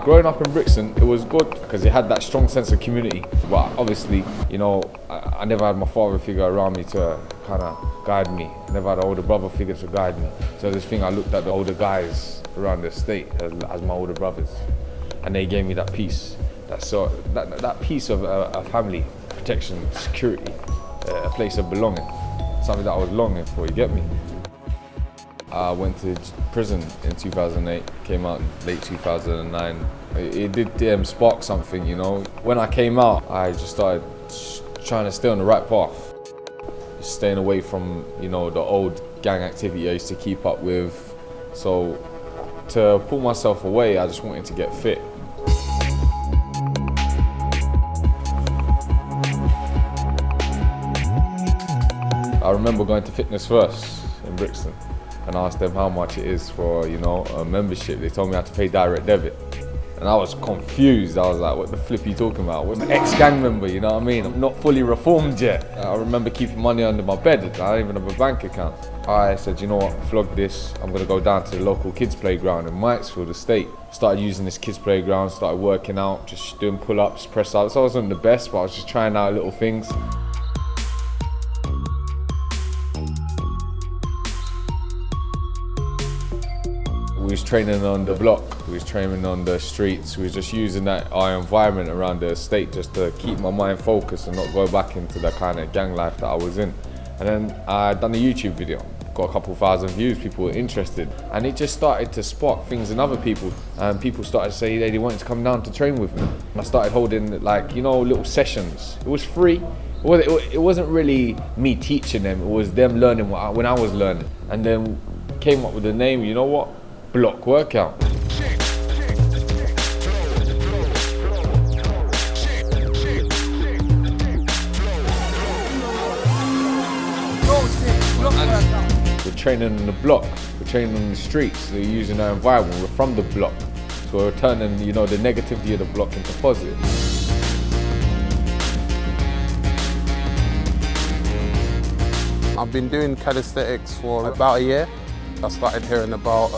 Growing up in Brixton, it was good because it had that strong sense of community. But obviously, you know, I never had my father figure around me to kind of guide me. I never had an older brother figure to guide me. So this thing, I looked at the older guys around the estate as my older brothers, and they gave me that peace, that piece of a family, protection, security, a place of belonging, something that I was longing for. You get me? I went to prison in 2008, came out in late 2009. It did spark something, you know. When I came out, I just started trying to stay on the right path. Staying away from, you know, the old gang activity I used to keep up with. So to pull myself away, I just wanted to get fit. I remember going to Fitness First in Brixton and asked them how much it is for, you know, a membership. They told me I had to pay direct debit. And I was confused. I was like, what the flip are you talking about? I'm an ex-gang member, you know what I mean? I'm not fully reformed yet. I remember keeping money under my bed. I don't even have a bank account. I said, you know what, flog this. I'm gonna go down to the local kids playground in Mitesfield Estate. Started using this kids playground, started working out, just doing pull-ups, press-ups. I wasn't the best, but I was just trying out little things. We was training on the block, we was training on the streets, we was just using our environment around the estate just to keep my mind focused and not go back into the kind of gang life that I was in. And then I done a YouTube video, got a couple thousand views, people were interested, and it just started to spark things in other people. And people started to say they wanted to come down to train with me. And I started holding, like, you know, little sessions. It was free. It wasn't really me teaching them, it was them learning when I was learning. And then came up with the name, you know what? Block workout. We're training on the block, we're training on the streets, we're using our environment, we're from the block. So we're turning, you know, the negativity of the block into positive. I've been doing calisthenics for about a year. I started hearing about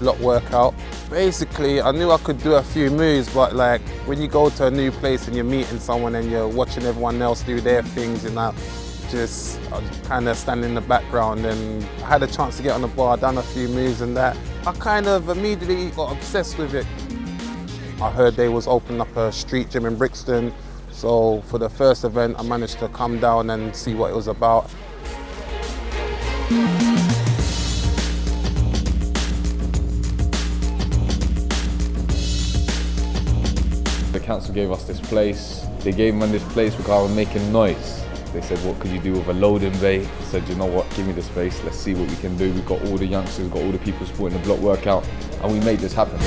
block workout. Basically, I knew I could do a few moves, but like when you go to a new place and you're meeting someone and you're watching everyone else do their things, and I just kind of stand in the background, and I had a chance to get on the bar, done a few moves and that. I kind of immediately got obsessed with it. I heard they was opening up a street gym in Brixton, so for the first event I managed to come down and see what it was about. The council gave us this place. They gave me this place because I was making noise. They said, what could you do with a loading bay? I said, you know what, give me the space, let's see what we can do. We've got all the youngsters, we've got all the people supporting the block workout, and we made this happen.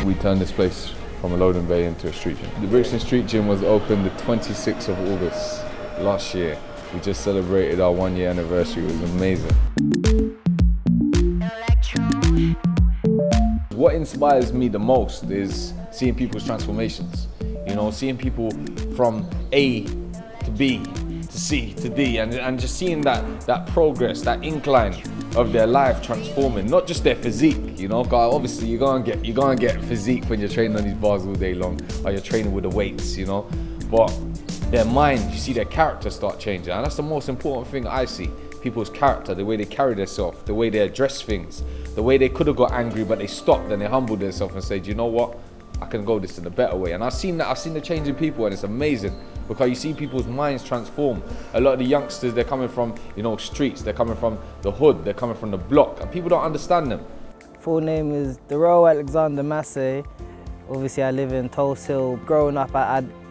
We turned this place from a loading bay into a street gym. The Brixton Street Gym was opened the 26th of August last year. We just celebrated our 1-year anniversary. It was amazing. What inspires me the most is seeing people's transformations. You know, seeing people from A to B to C to D, and just seeing that progress, that incline of their life transforming, not just their physique, you know, because obviously you're gonna get physique when you're training on these bars all day long, or you're training with the weights, you know, but their mind, you see their character start changing, and that's the most important thing I see. People's character, the way they carry themselves, the way they address things, the way they could have got angry but they stopped and they humbled themselves and said, you know what, I can go this in a better way. And I've seen the change in people, and it's amazing because you see people's minds transform. A lot of the youngsters, they're coming from, you know, streets, they're coming from the hood, they're coming from the block, and people don't understand them. Full name is Darrell Alexander Massey. Obviously I live in Tulse Hill. Growing up,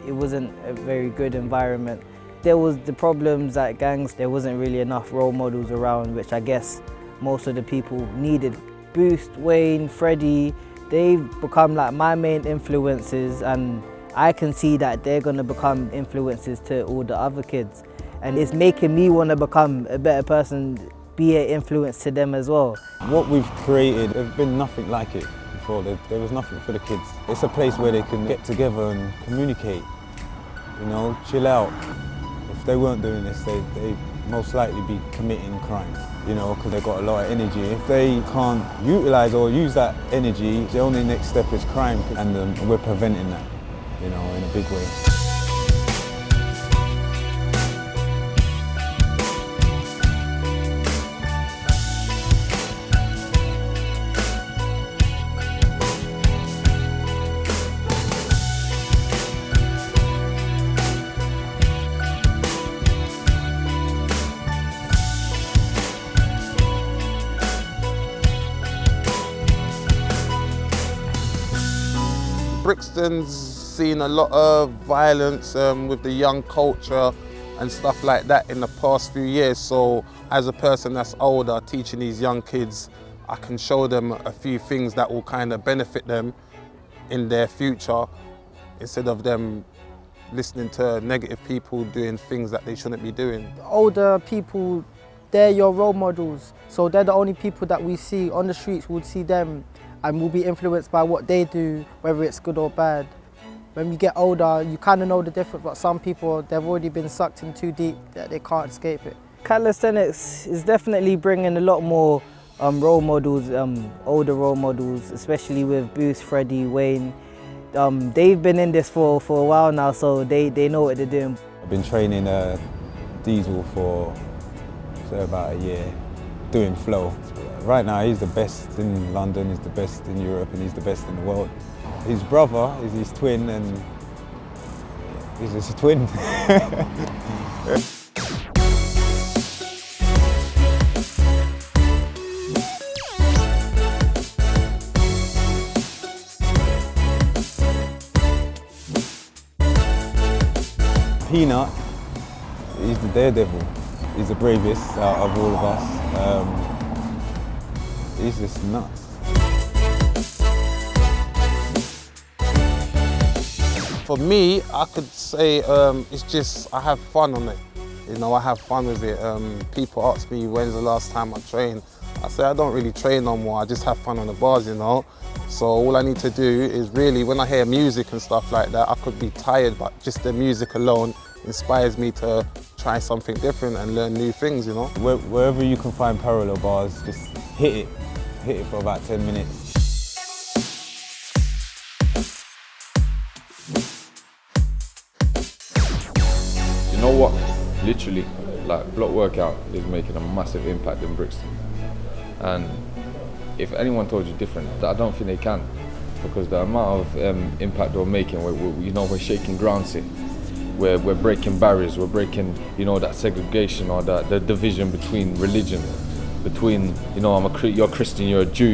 it wasn't a very good environment. There was the problems at gangs, there wasn't really enough role models around, which I guess most of the people needed. Boost, Wayne, Freddie, they've become like my main influences, and I can see that they're gonna become influences to all the other kids. And it's making me wanna become a better person, be an influence to them as well. What we've created, there's been nothing like it before. There was nothing for the kids. It's a place where they can get together and communicate, you know, chill out. It If they weren't doing this, they most likely be committing crime, you know, because they've got a lot of energy. If they can't utilise or use that energy, the only next step is crime, and we're preventing that, you know, in a big way. Brixton's seen a lot of violence with the young culture and stuff like that in the past few years. So as a person that's older, teaching these young kids, I can show them a few things that will kind of benefit them in their future, instead of them listening to negative people doing things that they shouldn't be doing. Older people, they're your role models. So they're the only people that we see on the streets. We'll see them and we'll be influenced by what they do, whether it's good or bad. When we get older, you kind of know the difference, but some people, they've already been sucked in too deep that they can't escape it. Calisthenics is definitely bringing a lot more role models, older role models, especially with Booth, Freddie, Wayne. They've been in this for a while now, so they know what they're doing. I've been training Diesel for about a year, doing flow. Right now he's the best in London, he's the best in Europe, and he's the best in the world. His brother is his twin, and he's just a twin. Peanut, he's the daredevil. He's the bravest out of all of us. He's just nuts. For me, I could say it's just I have fun on it. You know, I have fun with it. People ask me when's the last time I trained. I say I don't really train no more. I just have fun on the bars, you know. So all I need to do is really, when I hear music and stuff like that, I could be tired, but just the music alone inspires me to try something different and learn new things, you know. Wherever you can find parallel bars, just hit it. Hit it for about 10 minutes. You know what? Literally, like, block workout is making a massive impact in Brixton. And if anyone told you different, I don't think they can, because the amount of impact we're making, we're shaking grounds here. We're breaking barriers. We're breaking, you know, that segregation or the division between religion. Between, you know, you're Christian, you're a Jew,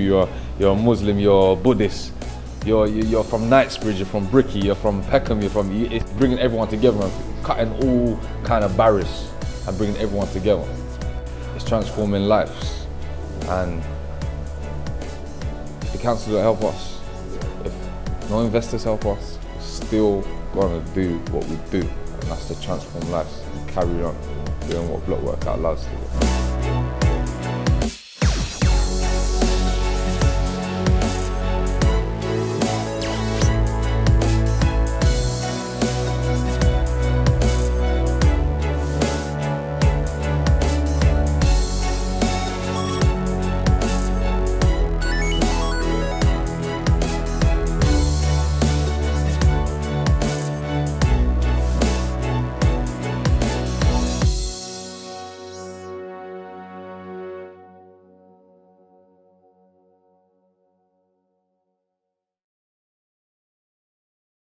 you're a Muslim, you're Buddhist, you're from Knightsbridge, you're from Bricky, you're from Peckham, it's bringing everyone together and cutting all kind of barriers and bringing everyone together. It's transforming lives, and if the council don't help us, if no investors help us, we're still going to do what we do, and that's to transform lives and carry on doing what block workout loves to do.